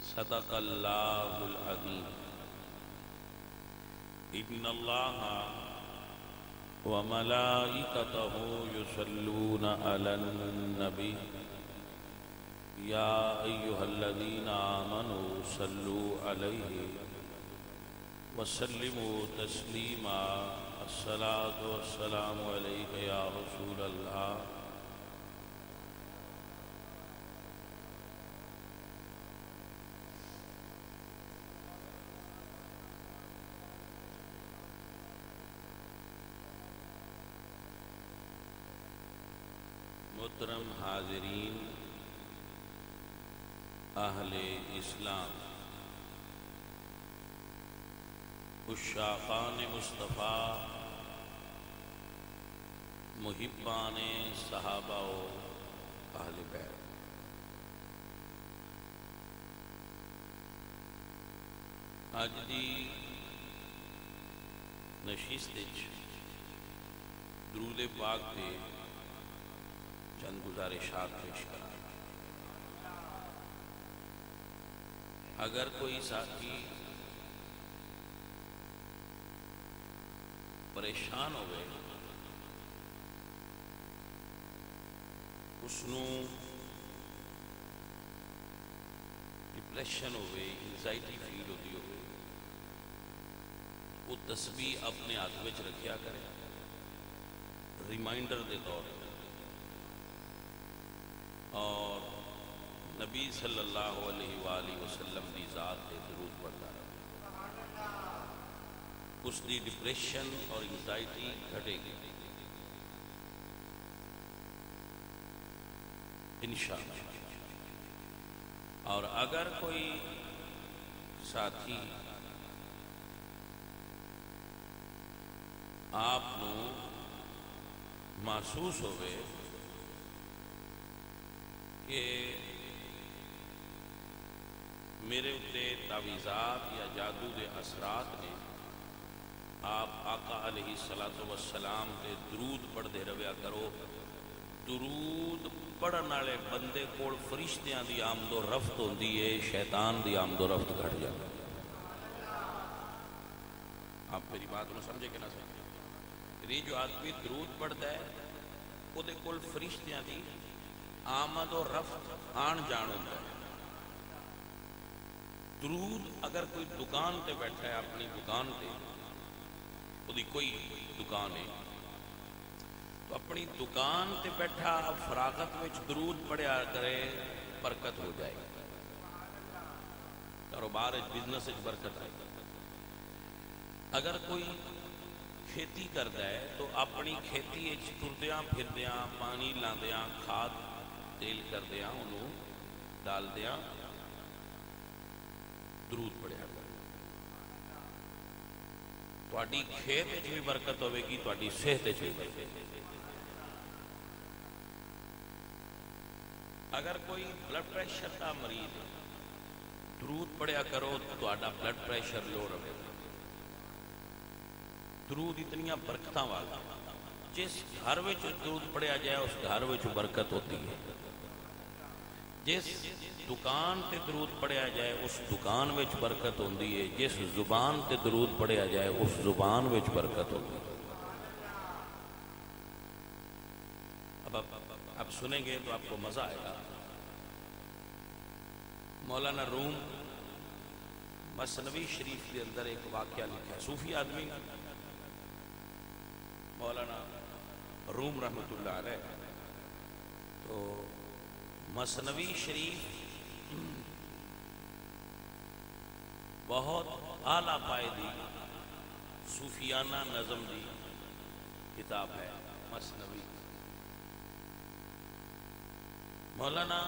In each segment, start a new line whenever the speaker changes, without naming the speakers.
صدق اللہ العظیم۔ ان اللہ وملائکتہ یصلون علی النبی یا ایہا الذین آمنوا صلوا علیہ وسلموا تسلیما۔ الصلاۃ والسلام علیک یا رسول اللہ۔ محترم حاضرین، اہل اسلام، عشاقان مصطفیٰ، محبان صحابہ و اہل بیت، اج دی نشست وچ درود پاک تے چند گزارشات پیش کریں۔ اگر کوئی ساتھی پریشان ہوئے، اسنوں ڈپریشن ہوئے، انزائٹی فیل ہوتی ہوئے، وہ تسبیح اپنے ہاتھ وچ رکھیا کرے، ریمائنڈر دے طور پر، اور نبی صلی اللہ علیہ وآلہ وسلم دی ذات تے درود پڑھتا رہے، اس دی ڈپریشن اور انزائٹی گھٹے گی انشاءاللہ۔ اور اگر کوئی ساتھی آپ نو محسوس ہوئے کہ میرے اتے تعویذات یا جادو دے اثرات نے، آپ آقا علیہ السلام تے درود پڑھ دے رویا کرو۔ درود پڑھن والے بندے کول فرشتیاں دی آمد و رفت ہوندی ہے، شیطان دی آمد و رفت گھٹ جاتی ہے۔ آپ میری بات نو سمجھے کہ نہ سمجھے؟ یہ جو آدمی درود پڑھتا ہے وہ دے کول فرشتیاں دی آمد و رفت آن جان ہوتا ہے۔ درود اگر کوئی دکان تے بیٹھا ہے، اپنی دکان تے، وہ دی کوئی دکان ہے، تو اپنی دکان تے بیٹھا فراغت وچ درود پڑھیا کرے، برکت ہو جائے گی، کاروبار بزنس وچ برکت آئے گی۔ اگر کوئی کھیتی کرتا ہے تو اپنی کھیتی وچ ٹردیاں پھردیاں، پانی لاندیاں، کھاد تیل کردیاں، انہوں ڈالدیاں درود پڑھیا کرے، تہاڈی کھیت وچ بھی برکت ہوے گی، تہاڈی صحت وچ بھی برکت ہوے گی۔ اگر کوئی بلڈ پریشر کا مریض ہے، درود پڑھیا کرو، تہاڈا بلڈ پریشر لو رہے گا۔ درود اتنی برکتاں والا، جس گھر وچ درود پڑھیا جائے اس گھر وچ برکت ہوتی ہے، جس دکان تے درود پڑھیا جائے اس دکان وچ برکت ہوندی ہے، جس زبان تے درود پڑھیا جائے اس زبان وچ برکت ہوتی ہے۔ اب سنیں گے تو آپ کو مزہ آئے گا۔ مولانا روم مثنوی شریف کے اندر ایک واقعہ لکھا ہے، صوفی آدمی مولانا روم رحمۃ اللہ علیہ، تو مثنوی شریف بہت اعلیٰ پائے دی صوفیانہ نظم دی کتاب ہے مثنوی۔ مولانا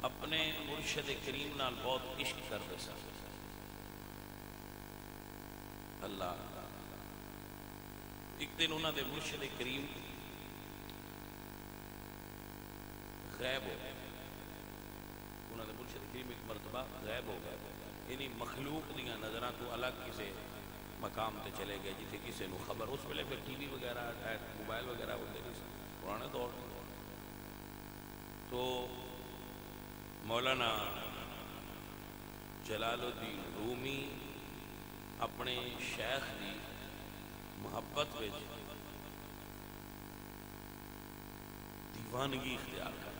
اپنے مرشد کریم نال بہت عشق کرتے سن، اللہ ایک دن انہوں دے مرشد کریم غائب ہو گئے، انہوں دے مرشد کریم ایک مرتبہ غائب ہو گئے، یعنی مخلوق دیاں نظراں تو الگ کسی مقام تے چلے گئے جتھے کسی نو خبر، اس ویلے پھر ٹی وی وغیرہ موبائل وغیرہ ہوتے نہیں، پرانے دور تو مولانا جلال الدین رومی اپنے شیخ کی محبت میں دیوانگی اختیار کر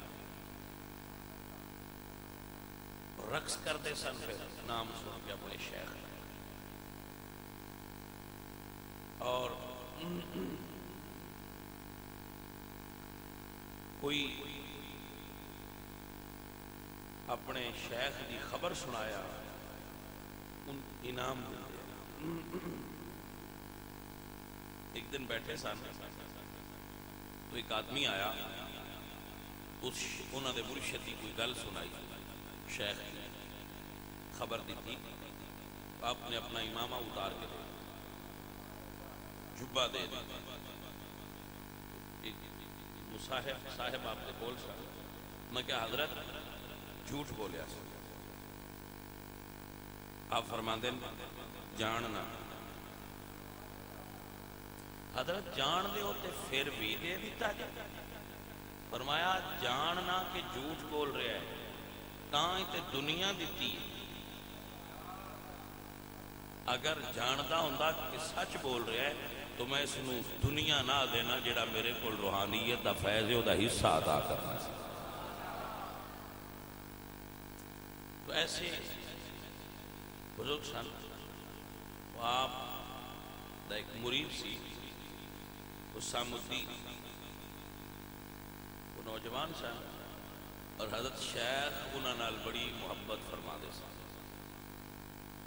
رقص کرتے سن، پھر نام سن کے اپنے شیخ اور کوئی اپنے شیخ کی خبر سنایا ان انعام دیتے۔ ایک دن بیٹھے سن تو ایک آدمی آیا، انہوں نے مرشد کی کوئی گل سنائی، شیخ نے خبر دی تھی، آپ نے اپنا امامہ اتار کے دے جبہ دے دی، ایک صاحب آپ نے بول سکتا میں کیا حضرت جھوٹ بولیا سا؟ آپ فرماندے جاننا حضرت جان دے ہوتے پھر بھی دے دیتا جائے؟ فرمایا جاننا کہ جھوٹ بول رہا ہے تاں تے دنیا دیتی ہے، اگر جانتا ہوندا کہ سچ بول رہا ہے تو میں اس نو دنیا نہ دینا جڑا میرے کو روحانیت دا فیض ہے دا حصہ ادا کرنا سی۔ تو ایسے بزرگ سن، وہ آپ دا ایک مرید سی حسام الدین، وہ نوجوان سن اور حضرت شیخ انہاں نال بڑی محبت فرما دے سن۔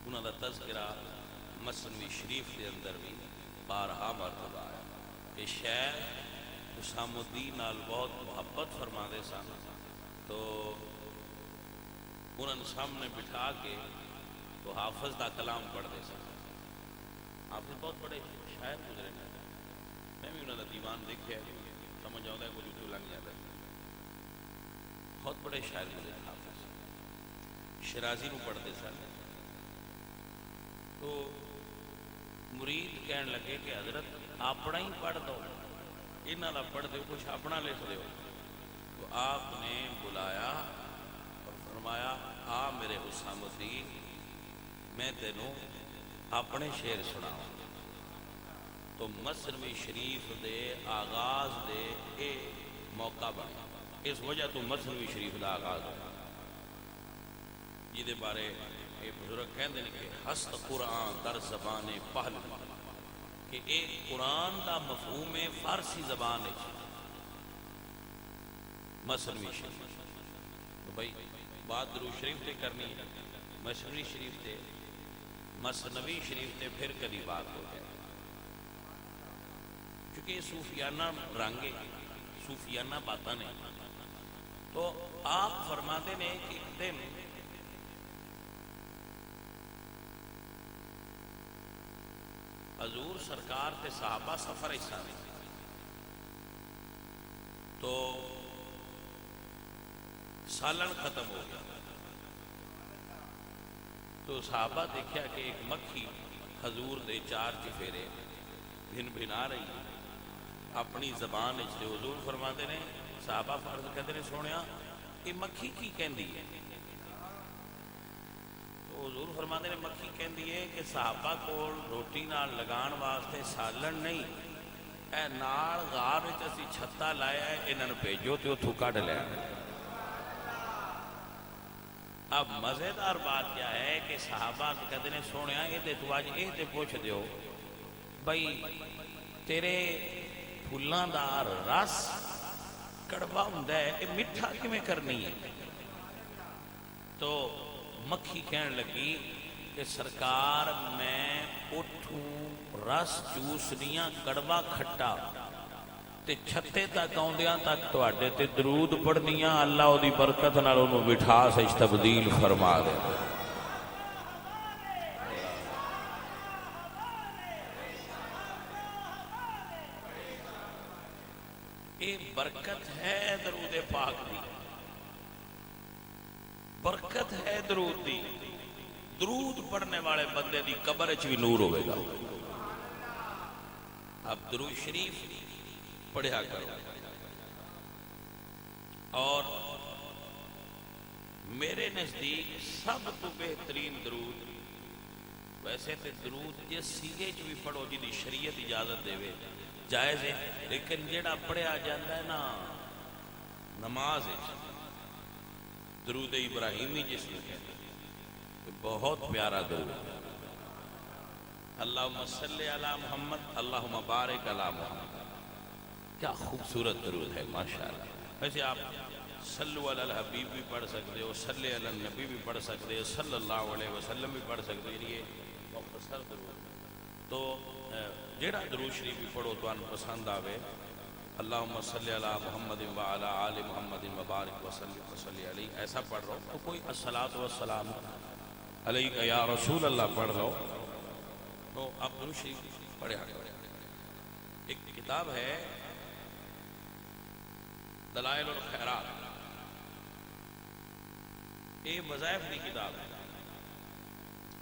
انہاں دا تذکرہ مثنوی شریف کے اندر بھی بارہا مرتبہ ہے کہ شیخ حسام الدین نال بہت محبت فرما دے سن، تو انہوں نے سامنے بٹھا کے تو حافظ دا کلام پڑھ دے سن۔ حافظ بہت بڑے شاعر گزرے ہیں، میں بھی انہوں نے دیوان دیکھے سمجھ آتا ہے کچھ تو لگ جاتا ہے، بہت بڑے شاعر گزرے حافظ، شرازی نو پڑھ دے سن۔ تو مرید کہنے لگے کہ حضرت اپنا ہی پڑھ دو، انہاں دا پڑھ دو، کچھ اپنا لکھ دو۔ تو آپ نے بلایا اور فرمایا آ میرے حسام الدین، میں تینوں اپنے شعر سناؤں۔ تو مثنوی شریف دے آغاز دے اے موقع بنا، اس وجہ تو مثنوی شریف دا آغاز ہونا، جہدے بارے یہ بزرگ کہندے ہیں کہ ہست قرآن در زبان پہلو، کہ ایک قرآن دا مفہوم ہے فارسی زبان ہے مثنوی شریف۔ تو بھائی بات درود شریف تے کرنی ہے، مثنوی شریف تے مثنوی شریف تے پھر کبھی بات ہو جائے، کیونکہ یہ صوفیانہ رنگ ہے، صوفیانہ باتیں نہیں۔ تو آپ فرماتے ہیں کہ ایک دن حضور سرکار تے صحابہ سفر حصہ نے، تو سالن ختم ہو گیا، تو صحابہ دیکھا کہ ایک مکھی حضور دے چار چفیرے بھن بھنا رہی اپنی زبان اچھتے۔ حضور فرماتے ہیں، صحابہ فرض کہتے ہیں سونیا یہ مکھی کی کہندی ہے؟ تو حضور فرماتے ہیں مکھی کہندی ہے کہ صحابہ کو روٹی نال لگان واسطے سالن نہیں، اے نال غار وچ اسی چھتا لایا ہے، انہاں نوں بھیجو تے اوتھوں کڈ لیا۔ اب مزیدار بات کیا ہے کہ صحابہ کہتے ہیں سونیا یہ تے تو اج یہ تے پوچھ دیو بھائی تیرے پھلاں دا رس کڑوا ہوندا ہے، یہ میٹھا کیویں کرنی ہے؟ تو مکھی کہن لگی کہ سرکار میں اٹھوں رس چوسنیاں کڑوا کھٹا تے چھتے تک آؤندیاں تک تواڈے تے درود پڑھنیاں، اللہ دی برکت نال اونوں مٹھاس وچ تبدیل فرما دے۔ یہ برکت ہے درود پاک دی، برکت ہے درود دی۔ درود پڑھنے والے بندے دی قبر وچ بھی نور ہوئے گا۔ اب درود شریف پڑھیا کرو، اور میرے نزدیک سب تو بہترین درود، ویسے تو درود جس سیگے چ بھی پڑھو جی شریعت اجازت دے جائز ہے، لیکن جڑا پڑھیا جاتا ہے نا نماز درود ابراہیمی جس میں کہتے ہیں، بہت پیارا درود ہے۔ اللہم صلی علی محمد اللہم بارک علی محمد، کیا خوبصورت درود ہے ماشاءاللہ۔ ویسے آپ صلو علی الحبیب بھی پڑھ سکتے ہو، صلی علی النبی بھی پڑھ سکتے ہو، صلی اللہ علیہ وسلم بھی پڑھ سکتے ہو، یہ مختصر درود۔ تو جیڑا درود شریف بھی پڑھو تو ان پسند آوے، اللہم صلی علی محمد وعلی آل محمد وبارک وسلم وصلی علیہ، ایسا پڑھ رہو تو کوئی الصلاۃ والسلام علیکہ یا رسول اللہ پڑھ لو تو آپ درود شریف پڑھے۔ ایک کتاب ہے دلائل الخیرات، یہ وظائف کی کتاب ہے،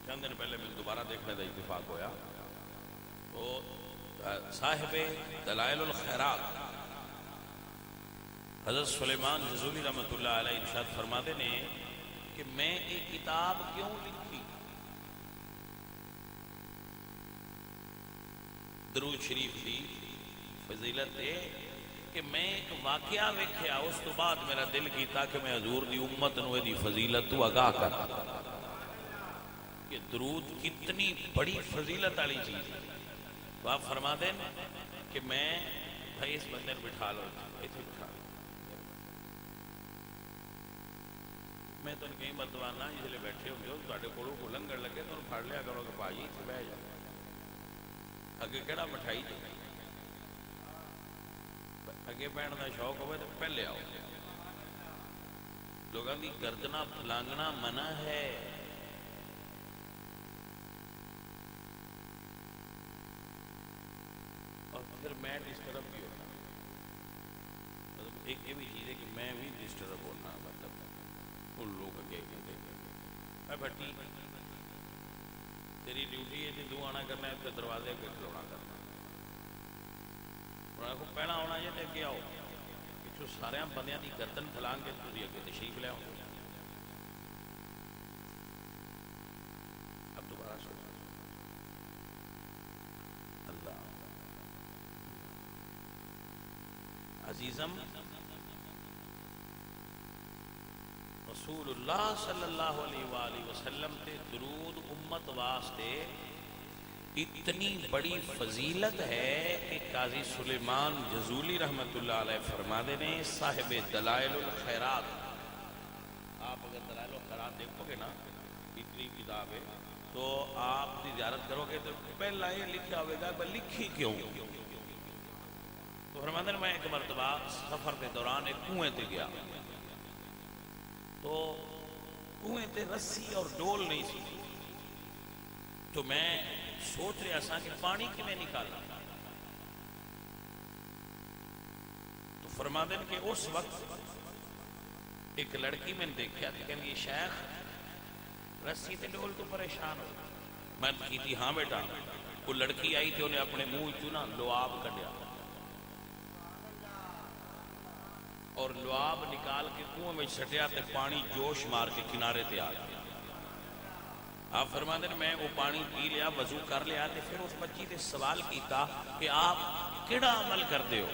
چند دن پہلے میں دوبارہ دیکھنے کا اتفاق ہویا، تو صاحب دلائل الخیرات حضرت سلیمان جزولی رحمۃ اللہ علیہ ارشاد فرماتے ہیں کہ میں ایک کتاب کیوں لکھی، درود شریف دی فضیلت ہے کہ میں ایک واقعہ ویکھیا، اس تو بعد میرا دل کیتا کہ میں حضور دی امت نو دی فضیلت تو آگاہ کر کہ درود کتنی بڑی فضیلت والی چیز ہے۔ تو آپ فرما دیں کہ میں بھائی اس بندے کو بٹھا لو، ایتھے بٹھا لو، میں تو کئی مرتبہ جس لئے بیٹھے ہوں گے تواڈے کولوں کو لنگن لگے تو پھڑ لیا کرو کہ بھائی اتنے بہ جاؤ، اگے کہڑا مٹھائی جو اگے بہن کا شوق ہوئے تو پہلے آؤ، لوگوں کی گردنا پھلانگنا منع ہے۔ اور پھر میں ڈسٹرب بھی ہوتا، مطلب ایک یہ بھی چیز ہے کہ میں بھی ڈسٹرب ہونا، مطلب ان لوگ اگے اے بھٹی تیری ڈیوٹی ہے، تو آنا کرنا ہے پھر دروازے اگے کھلونا کرنا، کو پہنا ہونا ہے تو اگے آؤ، پچھو سارے بندیاں دی گردن پھلان کے تھی اگے تشریف لے آؤ۔ اب دوبارہ سوچ اللہ عزیزم، رسول اللہ صلی اللہ علیہ وآلہ وسلم تے درود امت واسطے اتنی بڑی فضیلت ہے کہ قاضی سلیمان جزولی رحمت اللہ علیہ فرماتے ہیں صاحب دلائل الخیرات، آپ اگر دلائل الخیرات دیکھو گے نا اتنی کتاب ہے تو آپ کی زیارت کرو گے تو پہلا یہ لکھا ہوئے گا لکھی کیوں، تو فرماتے ہیں میں ایک مرتبہ سفر کے دوران ایک کنویں تے گیا، تو کنویں تے رسی اور ڈول نہیں سی، تو میں سوچ رہا سا کہ پانی کیویں نکالا، تو فرماتے ہیں کہ اس وقت ایک لڑکی میں نے دیکھا کہ یہ شیخ رسی تے ڈول تو پریشان ہو، میں کی تھی ہاں بیٹا، وہ لڑکی آئی تھی انہیں اپنے منہ چوں نا لعاب کڈیا اور لعاب نکال کے کنویں میں سٹیا تے پانی جوش مار کے کنارے تے آ گیا۔ آپ فرماتے ہیں میں وہ پانی پی لیا، وضو کر لیا، تے پھر اس بچی نے سوال کیتا کہ آپ کیڑا عمل کرتے ہو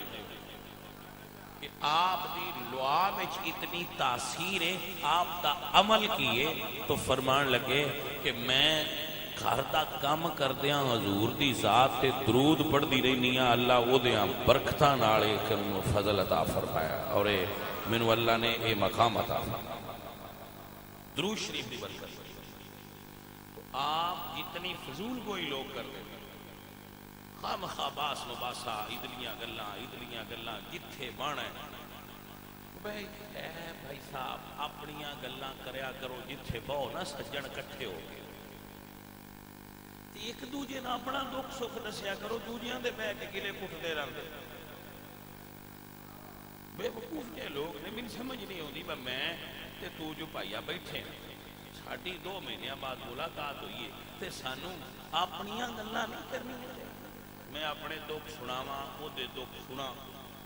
کہ آپ دی لعاب وچ اتنی تاثیر ہے، آپ دا عمل کیے، تو فرمان لگے کہ میں گھر دا کام کردیاں حضور دی ذات تے درود پڑھدی رہنی ہاں، اللہ او دیاں برکتاں نال ایک فضل عطا فرمایا اور مینوں اللہ نے اے مقام عطا فرمایا، درود شریف دی برکت۔ آپ جتنی فضول کوئی لوگ کر دیں خام خاباس مباسا ادلیاں گلاں جتھے بانا ہے بھائی صاحب اپنیاں گلاں کریا کرو جتھے بہو نہ سجن کٹھے ہو گئے، ایک دوجے نہ اپنا دکھ سکھ دسیا کرو، دوجیاں دے بہ کے گلے پٹھتے رہتے، بے وقوف کے لوگ نے، میری سمجھ نہیں ہوتی میں تے تو جو پائیا بیٹھے ہیں ساڑھی 2 مہینے بعد ملاقات ہوئی ہے تے سانو اپنیاں گلاں نہیں کرنی ہے، میں اپنے دکھ سناواں وہ دے دکھ سنا،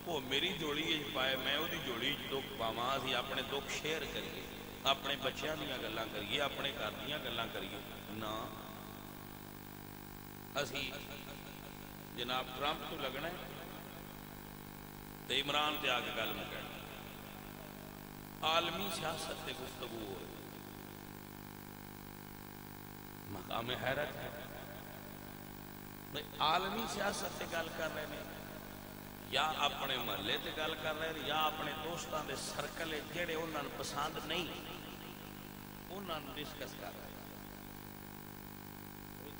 وہ میری جوڑی پائے میں وہ دی جوڑی دکھ پاواں، اسی اپنے دکھ شیئر کریے، اپنے بچیاں دیاں گلاں کریے، اپنے گھر دیاں گلاں کریے نا، اسی جناب ٹرمپ تو لگنا ہے تے عمران تے آ کے گل مکانی، عالمی سیاست تے گفتگو ہو رہی، مقام حیرت ہے عالمی سیاست تے گل کر رہے ہیں، یا اپنے محلے تے گل کر رہے ہیں، یا اپنے دوستاں دے سرکل جڑے انہاں نوں پسند نہیں انہاں نوں ڈسکس کر رہے ہیں۔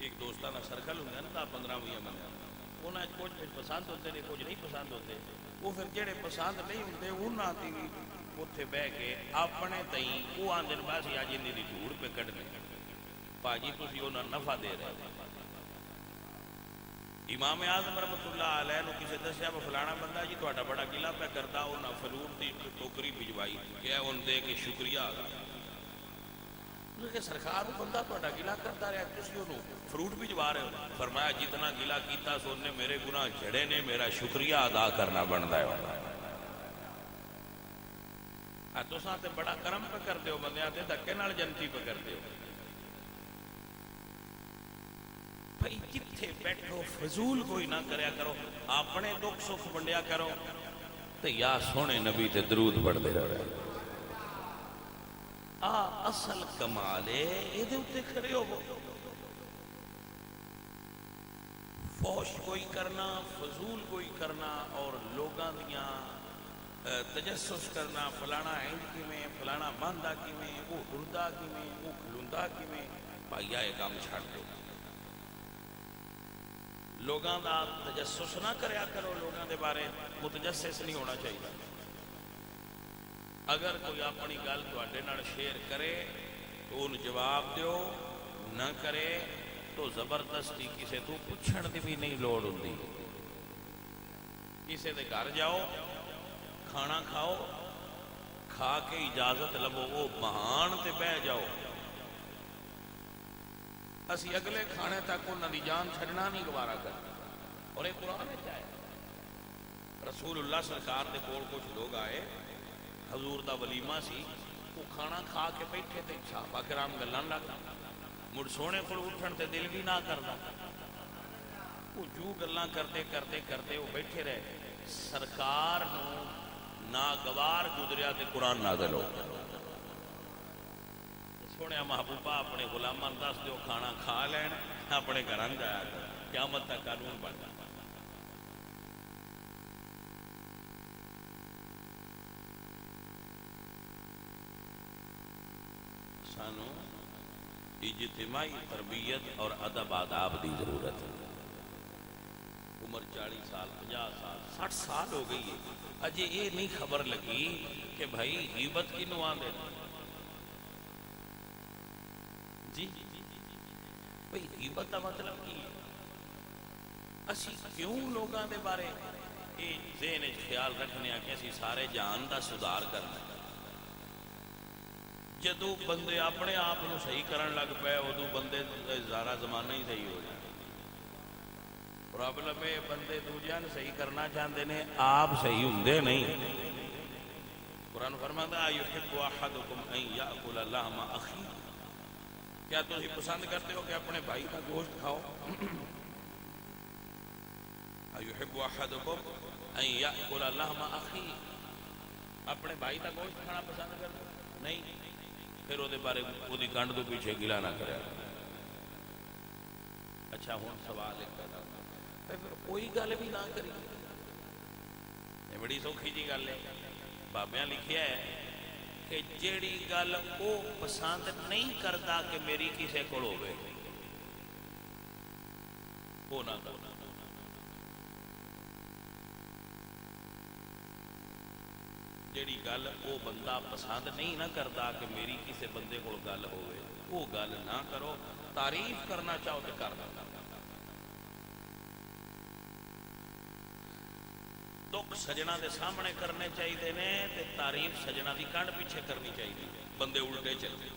ایک دوستاں دا سرکل ہوں نا 10-15-20 بندے، انہاں کچھ پسند ہوتے ہیں کچھ نہیں پسند ہوتے، وہ پھر جڑے پسند نہیں ہوتے انہاں دی اتنے بہ کے اپنے تئیں وہ آندے بس اج انہاں دی دھوڑ پہ کڈنے، پاجی تسی انہاں نفع دے رہے ہیں۔ امام اعظم رحمۃ اللہ علیہ نو کسی دسیا وہ فلانا بندہ جی تہاڈا بڑا گلا پہ کرتا، انہاں فروٹ دی ٹوکری بھجوائی کہ ان دے کے شکریہ کہ سرکار بندہ تہاڈا گلا کرتا رہا، تسی انہوں فروٹ بھجوا رہے ہو، فرمایا جتنا گلا کیتا سو نے میرے گناہ جھڑے نے، میرا شکریہ ادا کرنا بنتا ہے۔ تساں تے بڑا کرم پہ کرتے ہو، بندیاں تے دھکے نال جنتی پہ کرتے ہو۔ بھائی جتھے بیٹھو فضول کوئی نہ کریا کرو، اپنے دکھ سکھ ونڈیا کرو تے یا سونے نبی تے درود پڑھتے رہو۔ اصل کمال ہے یہ اتنے کھڑے ہو، فوش کوئی کرنا، فضول کوئی کرنا، اور لوگاں دیاں تجسس کرنا، فلانا اینج کیویں، فلانا باندھا کیویں، وہ ڈردا کیویں، وہ کھلوندا کیویں، بھائی یہ کام چھڑ دو۔ لوگاں دا تجسس نہ کریا کرو، لوگاں دے بارے متجسس نہیں ہونا چاہیے۔ اگر کوئی اپنی گل تواڈے نال شیئر کرے تو ان جواب دیو، نہ کرے تو زبردستی کسے تو پوچھن دی بھی نہیں لوڑ ہوندی، کسے دے گھر جاؤ، کھانا کھاؤ، کھا کے اجازت لبو، وہ بہان تے بہ جاؤ، اسی اگلے کھانے تک انہاں دی جان چھڑنا نہیں گوارا کرتے۔ اور یہ قرآن ہے کیا ہے؟ رسول اللہ سرکار دے کول کچھ لوگ آئے، حضور دا ولیمہ سی، وہ کھانا کھا کے بیٹھے تے صحابہ کرام گلاں لگ مڑ سونے کول اٹھن تے دل بھی نہ کردا، وہ جو گلاں کرتے کرتے کرتے وہ بیٹھے رہے، سرکار نو ناگوار گزریا تے قرآن نازل ہو۔ سونے محبوبہ اپنے غلامان دس دیو کھانا کھا لین، اپنے گھراں جایا کر، قیامت تک قانون بن جائے۔ سانو اجتماعی تربیت اور ادب آداب دی ضرورت ہے۔ عمر 40 سال 50 سال 60 سال ہو گئی ہے، اجے یہ نہیں خبر لگی کہ بھائی غیبت کنوں آندے جی بھائی غیبت کا مطلب کی ہے؟ اسی کیوں لوگاں دے بارے یہ ذہن خیال رکھنے کہ اسی سارے جہان دا سدھار کرنا ہے؟ جدو بندے اپنے آپ کو صحیح کرن لگ پے ادو بندے سارا زمانہ ہی صحیح ہو جائے۔ پرابلم ہے بندے دوجیاں صحیح کرنا چاہتے ہیں، آپ صحیح ہوندے نہیں۔ قرآن فرماتا ہے یحب احدکم ان یاکل لحم اخیہ، کیا تسی پسند کرتے ہو کہ اپنے بھائی کا گوشت کھاؤ؟ یحب احدکم ان یاکل لحم اخیہ، اپنے بھائی کا گوشت کھانا پسند کرتے نہیں؟ پھر وہ بارے وہ کنڈ تو پیچھے گلا نہ کرے۔ اچھا ہوں سوال ایک پیدا پھر کوئی گل بھی نہ کری، یہ بڑی سوکھی جی گل ہے۔ بابیاں لکھیا ہے کہ جیڑی گل وہ پسند نہیں کرتا کہ میری کسے کول ہوے وہ نہ کرو۔ جیڑی گل وہ بندہ پسند نہیں نہ کرتا کہ میری کسی بندے کو گل ہوئے وہ گل نہ کرو۔ تعریف کرنا چاہو تو کر دو، دکھ سجنا دے سامنے کرنے چاہیے نے تے تعریف سجنا دی کنڈ پیچھے کرنی چاہیے۔ بندے الٹے چلتے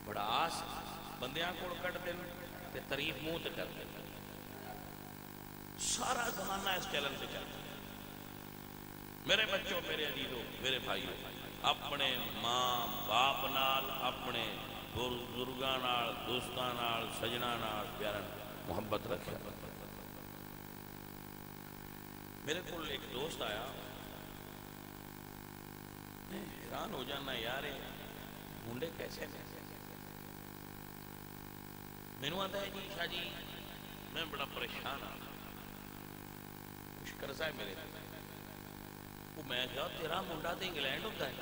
بڑاس بندیاں کو کٹ دین تے تعریف منہ تے کر دین، سارا زمانہ اس چلن سے چلتا۔ میرے بچوں، میرے عزیزوں، میرے بھائیوں، اپنے ماں باپ نال، اپنے بزرگاں نال، دوستاں نال، سجناں نال پیار محبت رکھیا۔ میرے کو ایک دوست آیا، میں حیران ہو جانا یار منڈے کیسے میں مینو آتا ہے جی شاہ جی میں بڑا پریشان ہوں، کچھ قرضہ ہے میرے وہ، میں کہا تیرا منڈا تو انگلینڈ ہوتا ہے،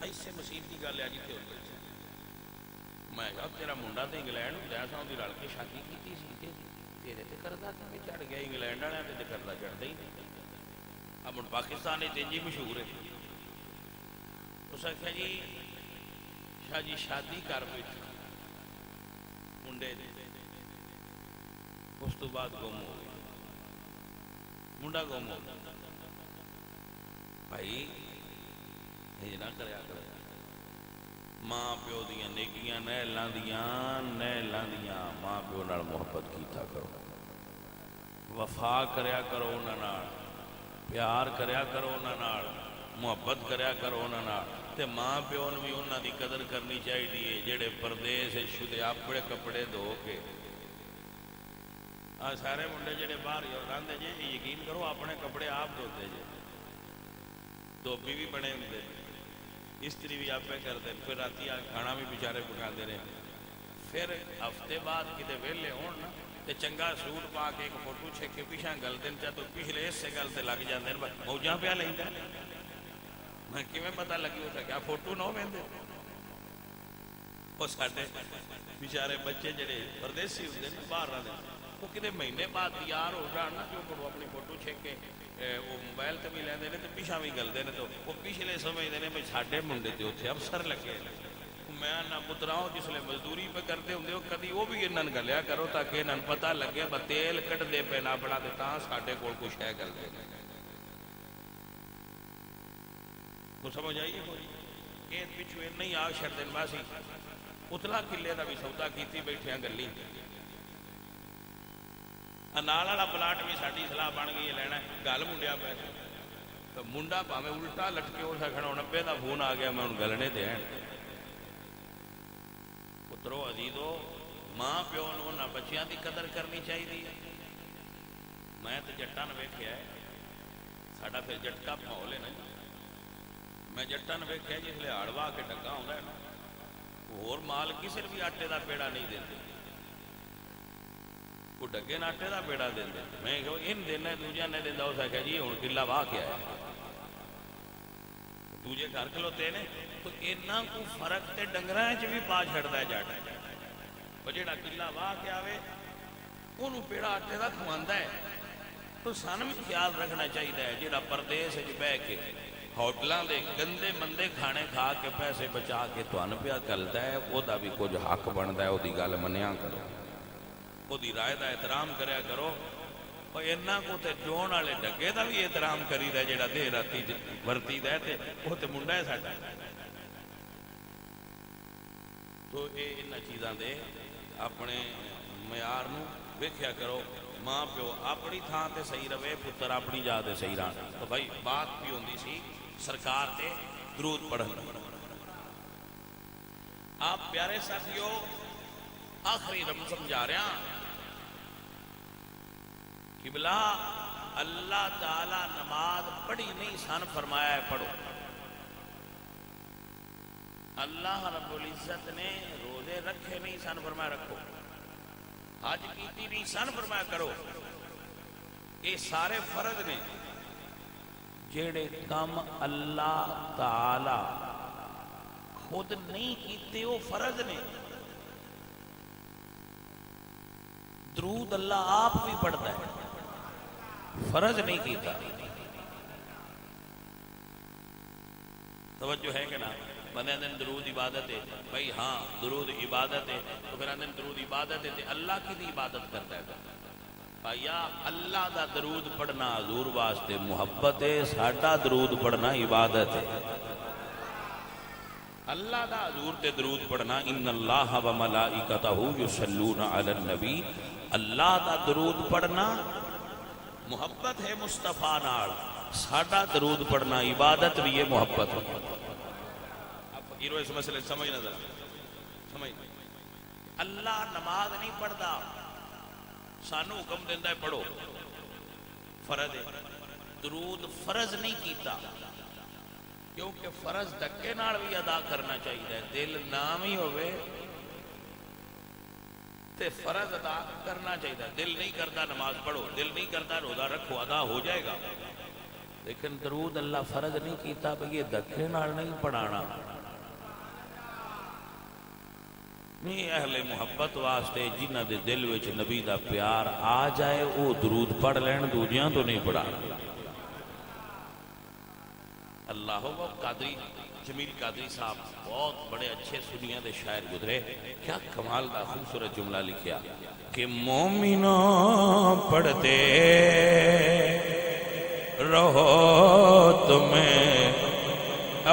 ایسے مسیح کی گل ہے جی تے میں کہا تیرا منڈا تو انگلینڈ ہوتا ہے، اساں دی رل کے شادی کی سی، تیرے تے قرضہ کیویں چڑھ گیا؟ انگلینڈ والے تے قرضہ چڑھتا ہی نہیں، اب ہن پاکستان جی مشہور ہے۔ اس آخیا جی شاہ جی شادی کر بیٹھی منڈے دی، اس تو بعد گم ہو گیا، منڈا گم ہو گیا۔ بھائی یہ نہ کریا کرو، ماں پیو دیاں نیکیاں نہلاں دیاں ماں پیو نال محبت کیتا کرو، وفا کریا کرو انہاں نال، پیار کریا کرو انہاں نال، محبت کریا کرو انہاں نال، تے ماں پیو نے بھی انہاں دی قدر کرنی چاہیے جڑے پردیس شدے اپنے کپڑے دھو کے سارے منڈے جڑے باہر رہندے جے یقین کرو اپنے کپڑے آپ دھوتے جے، دھوبی بھی بنے ہوندے، استری بھی آپ کرتے، پھر راتی کھانا بھی بیچارے پکاندے رہے، پھر ہفتے بعد کتے ویلے ہون تے چنگا سوٹ پا کے ایک فوٹو چھک کے پیچھا گل دین چاہ تو پچھلے اس سے گل تے لگ جاندے موجاں پیا لیندا، میں کیویں پتہ لگی ہو سکیا فوٹو نہ ویندے وہ ساڈے بیچارے بچے جڑے پردیسی ہوندے نے باہر رہندے وہ کتے مہینے بعد تیار ہو جان نا کیوں اپنی فوٹو چھک کے وہ موبائل تے بھی لیندے نے تے پیچھا بھی گلدے نے تو وہ پچھلے سمجھدے نے بھئی ساڈے منڈے تے اوتھے افسر لگے میں نہ پتراؤں جسلے مزدوری پہ کرتے ہوں ہو کدی وہ بھی انہاں گلیا کرو تاکہ انہاں پتہ لگے با تیل کٹ دے پہ نہ بڑا دے تاں ساڈے کول کچھ ہے گل دے تو سمجھ آئیے کہ پچھو نہیں آگ شردن باسی اتلا کلے دا بھی سودا کیتی بیٹھے ہیں گلی نال والا پلاٹ بھی ساڈی صلاح بن گئی ہے لینا گل منڈیا پہ تو منڈا پاویں الٹا لٹکے ہو سکنا 90 دا فون آ گیا میں ہن گلنے دین پترو عزیزو ماں پیو نو نہ بچیاں دی قدر کرنی چاہیے میں تو جٹاں ویکھیا ہے ساڈا پھر جٹ کا ماحول ہے نا میں جٹاں ویکھیا جس لے ہڑ واہ کے ڈگا ہوندا ہے نا ہور مال کسے بھی آٹے دا پیڑا نہیں دیندے وہ ڈگے آٹے دا پیڑا دیندے میں کہو ان دینا دوجا نے دیندا اس آکھیا جی ہن کلا واہ کے آیا دوجے گھر کھلوتے نے تو اتنا کو فرق تے ڈنگراں وچ بھی پا چھڑدا ہے جٹ وہ جڑا کلا واہ کے آوے اونوں پیڑا آٹے دا کھواندا ہے تو سانوں بھی خیال رکھنا چاہیے جڑا پردیس وچ بیٹھ کے ہوٹلاں دے گندے مندے کھانے کھا کے پیسے بچا کے تہانوں پیا گلدا ہے او دا بھی کچھ حق بندا ہے او دی گل منیا کرو او دی رائے دا احترام کریا کرو اور اینا کو تے جون والے ڈگے دا بھی احترام کری دا جڑا دیر راتی ورتی دا تے او تے منڈا ہے ساڈا تو اے انہاں چیزاں دے اپنے معیار نو ویکھیا کرو ماں پیو اپنی تھان تے صحیح رہے پتر اپنی جا تے صحیح رہن تو بھائی بات بھی ہوندی سی سرکار تے درود پڑھن آپ پیارے ساتھیو آخری رمضان جا رہے ہیں قبلہ اللہ تعالی نماز پڑھی نہیں سن فرمایا ہے پڑھو اللہ رب العزت نے روزے رکھے نہیں سن فرمایا رکھو حج کیتی نہیں سن فرمایا کرو یہ سارے فرض نے جڑے کم اللہ تعالی خود نہیں کیتے وہ فرض نے درود اللہ آپ بھی پڑھتا ہے فرض نہیں کیتا توجہ ہے کہ نا بندے اندر درود عبادت ہے بھائی ہاں درود عبادت ہے تو پھر اندر درود عبادت ہے تو اللہ کی دی عبادت کرتا ہے بھائیا اللہ دا درود پڑھنا حضور واسطے محبت ہے ساڈا درود پڑھنا عبادت ہے اللہ دا حضور تے درود پڑھنا ان اللہ و ملائکتہ یصلون علی النبی اللہ دا درود پڑھنا محبت ہے مصطفیٰ نال، ساڈا درود پڑھنا عبادت بھی ہے، محبت ہے۔ اب فقیرو اس مسئلے سمجھنا ذرا، سمجھ۔ اللہ نماز نہیں پڑھتا، سانو حکم دیندہ ہے پڑھو، فرض ہے۔ درود فرض نہیں کیتا، کیونکہ فرض دھکے نال بھی ادا کرنا چاہیے، دل نام ہی ہوئے تے فرض ادا کرنا چاہیے۔ دل نہیں کرتا نماز پڑھو، دل نہیں کرتا روزہ رکھو، ادا ہو جائے گا، لیکن درود اللہ فرض نہیں کیتا بھئی یہ دھکے نال نہیں پڑھانا۔ نہیں، اہل محبت واسطے جنہ دے دل وچ نبی دا پیار آ جائے وہ درود پڑھ لین، دوجیاں تو نہیں پڑھانا۔ اللہ وہ قادری جمیل قادری صاحب بہت بڑے اچھے سنیاں دے شاعر گزرے، کیا کمال دا خوبصورت جملہ لکھیا کہ مومنوں پڑھتے رہو تمہیں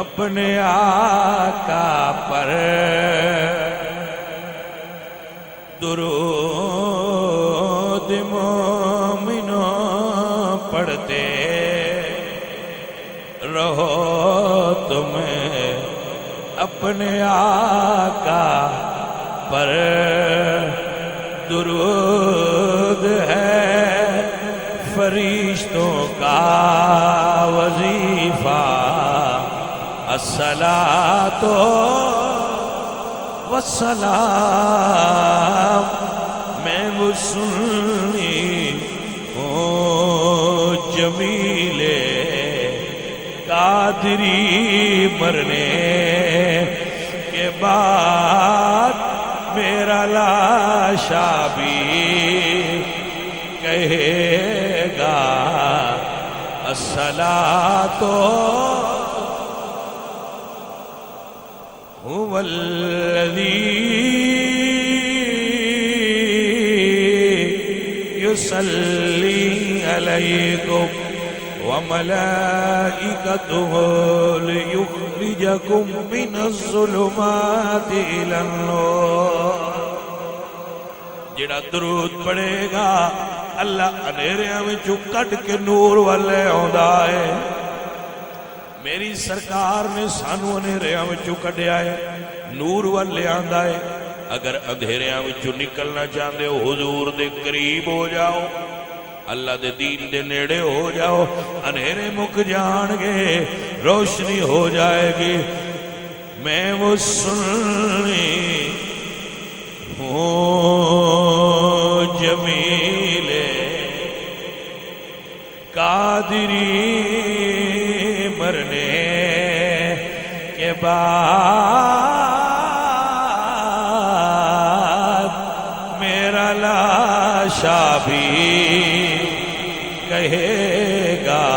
اپنے آقا پر درود، مومنوں پڑھتے رہو تمہیں اپنے آقا پر درود ہے فرشتوں کا وظیفہ، الصلاۃ والسلام۔ میں وہ سنی ہوں جمیل قادری مرنے کے بعد میرا لاشا بھی کہے گا الصلاۃ هو الذی یصلی علیکم وملائکتہ لیخرجکم من الظلمات الی النور۔ جڑا درود پڑھے گا اللہ اندھیریاں وچوں کٹ کے نور والے آندا ہے۔ میری سرکار نے سانو اندھیریاں وچوں کڈیا ہے، نور والے آندا ہے۔ اگر اندھیریاں وچوں نکلنا چاہندے ہو حضور دے قریب ہو جاؤ، اللہ دے دین دے نیڑے ہو جاؤ، اندھیرے مک جان گے، روشنی ہو جائے گی۔ میں وہ سنی ہوں جمیل قادری مرنے کے بعد میرا لاشا بھی کہے گا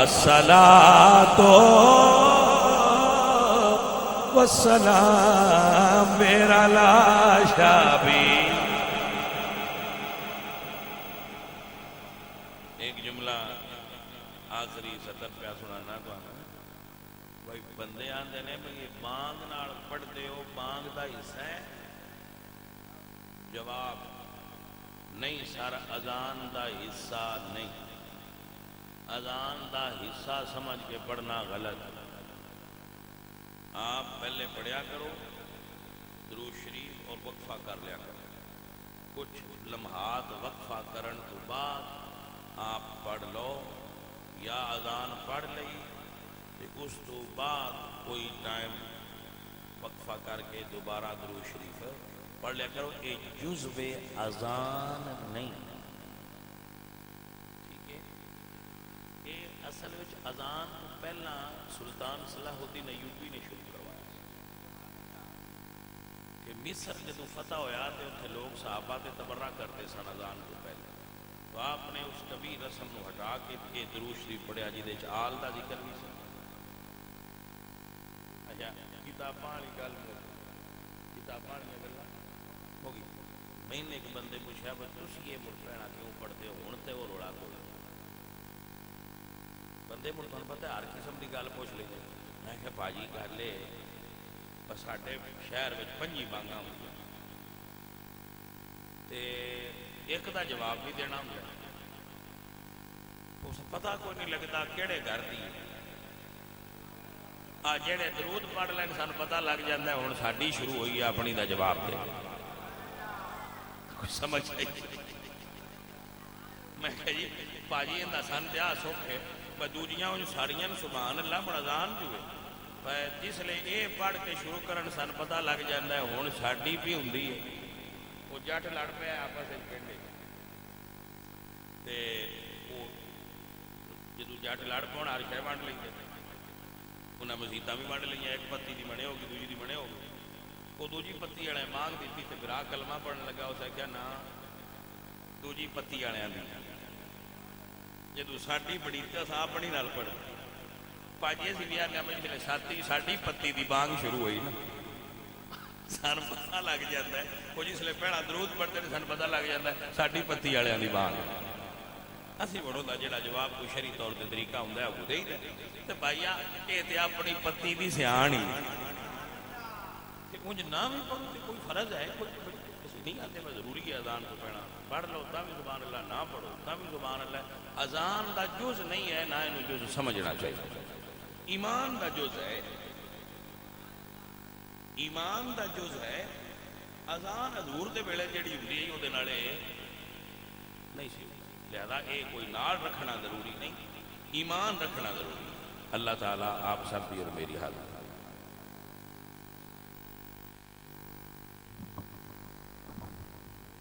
الصلاۃ والسلام، میرا لاشا بھی۔ ایک جملہ آخری سطر پہ سنانا تو بھائی بندے آندے نے بھائی بانگ نال پڑھتے ہو، بانگ دا حصہ ہے؟ جواب نہیں سر، اذان دا حصہ نہیں، اذان دا حصہ سمجھ کے پڑھنا غلط۔ آپ پہلے پڑھیا کرو درود شریف اور وقفہ کر لیا کرو، کچھ لمحات وقفہ کرن تو بعد آپ پڑھ لو، یا اذان پڑھ لئی اس تو بعد کوئی ٹائم وقفہ کر کے دوبارہ درود شریف پڑھ لیا کرو۔ ایک جزو اذان نہیں، ٹھیک ہے؟ یہ اصل وچ اذان پہلا سلطان صلاح الدین ایوبی نے شروع کروایا کہ مصر جدو فتح ہویا تو اتنے لوگ صحابہ تے تبرہ کرتے سن اذان کو پہلے، تو آپ نے اس کبھی رسم کو ہٹا کے یہ درود شریف پڑھیا جی آل دا ذکر بھی سی۔ اچھا کتاباں والی گل کتاباں والی گل ہو گئی۔ میں نے ایک بندے پوچھا بس تسی یہ مڑ پڑھنا کیوں پڑھتے ہو؟ ہن تے وہ رولا کو بندے مڑ تمہیں پتہ ہر قسم کی گل پوچھ لیں گے۔ میں کہ بھاجی گل ہے ساڈے شہر میں 5 بانگاں ہوندیاں تے ایک دا جواب بھی دینا ہوندا، اس پتہ کوئی نہیں لگتا کہڑے گھر دی آ جڑے درود پڑھ لین سان پتہ لگ جاتا ہے ہوں ساڈی شروع ہوئی ہے اپنی دا جواب دے کچھ سمجھ آئی میں کہا جی پاجی اندہ سن دیا سکھ ہے دوجیاں ان ساڑیاں سبحان اللہ مرضان جو ہے جس لئے اے پڑھ کے شروع کرن سن پتہ لگ جاتا ہے ہوں ساڑی بھی ہوں دی ہے وہ جٹ لڑ پہ آپس ایک پینڈے تے وہ جدو جٹ لڑ پہن ہر شے بانٹ لیں گے انہیں مسیتاں بھی بانٹ لیں ایک پتی دی بنے ہوگی دوجی دی بنے ہوگی وہ دوجی پتی والے مانگ دیتی تے برا کلمہ پڑھنے لگا اسے کیا نا دوجی پتی والے دی جدو ساڑی بڑی تے اساں اپنی نال پڑھ پاجی سی بھی آگیا میں ساڑی پتی دی بانگ شروع ہوئی نا سان پتہ لگ جاتا ہے وہ جس لئے پہلا درود پڑھتے ہیں سان پتہ لگ جاتا ہے ساڑی پتی والے دی بانگ اسی بڑھو دا جڑا جواب کوئی شریع طور تے طریقہ ہوندہ ہے وہ دے ہی دے تے بھائیا اے تے اپنی پتی دی سیان ہی تے مجھے نام ہی پڑھو تے کوئی فرض ہے کوئی کسی نہیں آتے میں ضروری ہے اذان کو پڑھنا پڑھ لو تا بھی سبحان اللہ نہ پڑھو تا بھی سبحان اللہ اذان دا جز نہیں ہے نہ انہوں جز سمجھنا چاہیے ایمان دا جز ہے ایمان دا جز ہے اذان حضور دے ویلے جڑی ہوندی ہے اودے نالے نہیں سی لہذا اے کوئی نال رکھنا ضروری نہیں ایمان رکھنا ضروری اللہ تعالیٰ آپ سب بھی اور میری حالت